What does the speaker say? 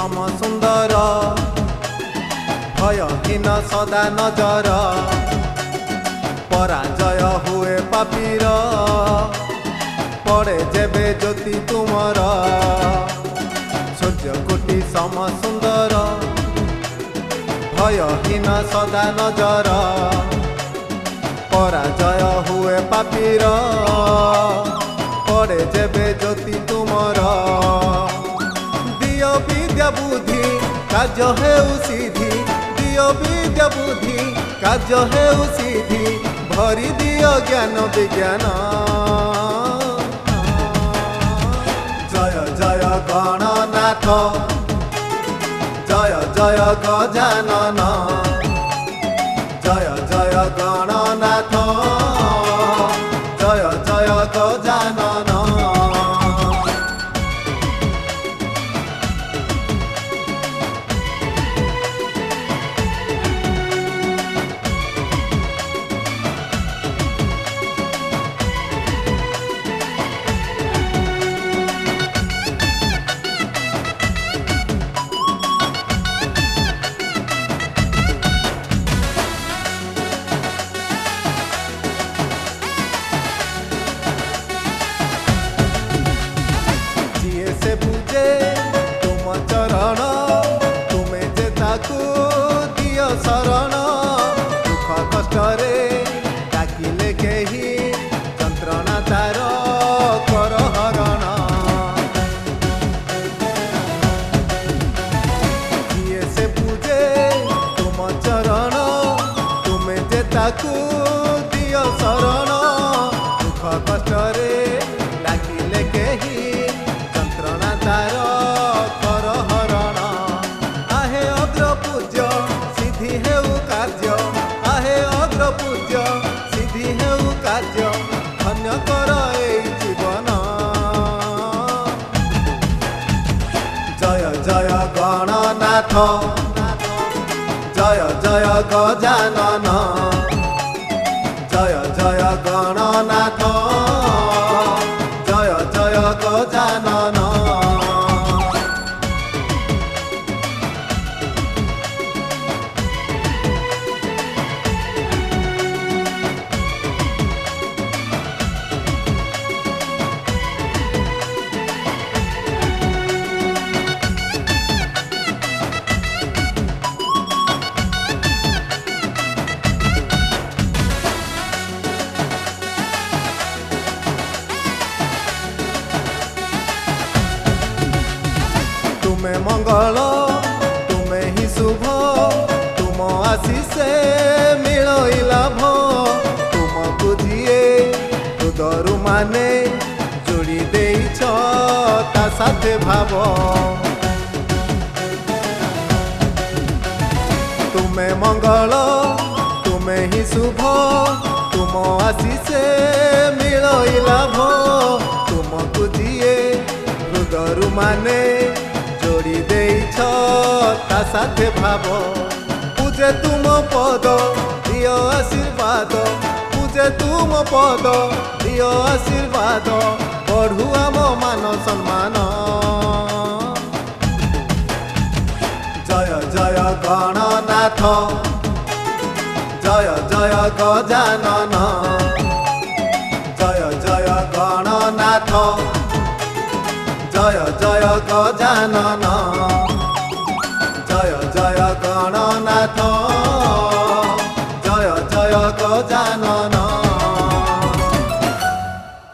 सम सुंदर भयहीन सदा नजर पराजय हुए पापीर पड़े जेबे ज्योति तुमर सूर्यकोटि सम सुंदर भयहीन सदा नजर पराजय हुए पापीर पड़े जेबे ज्योति तुमर दियो विद्या बुद्धि कार्य हेउ सिद्धि दियो विद्या बुद्धि कार्य हेउ सिद्धि भरी दियो ज्ञान विज्ञान जय जय गणनाथ जय जय गजानन जय जय गणनाथ जय जय गजानन तुम चरण तुम्हें जे ताकू दियो शरण दुख कष्ट डाकिले केही जंत्रणा तार कर हरण किए से पूजे तुम चरण तुम्हें जे ताकू दियो शरण दुख कष्ट डाकिले केही तार कर हरण आहे अग्र पूज्य सिद्धि हेउ कार्य आहे अग्र पूज्य सिद्धि हेउ कार्य धन्य कर एई जीवन जय जय गणनाथ जय जय गजानन जय जय गणनाथ जय जय गजानन तुम्हें मंगल तुम्हें ही शुभ तुम आशीष मिलो लाभ तुमको जिए हृदय माने जोड़ी देइछ ता साथे भाव तुम्हें मंगल तुम्हें ही शुभ तुम आशीष मिलो लाभ तुमको जिए हृदय माने जोड़ी देइछ ता साथे भाव पूजे तुम पद दियो आशीर्वाद पूजे तुम पद दियो आशीर्वाद बढ़ु आम मान सम्मान जय जय गणनाथ जय जय गजानन जय जय गणनाथ जय जय गजानन जय जय गणनाथ जय जय गजानन।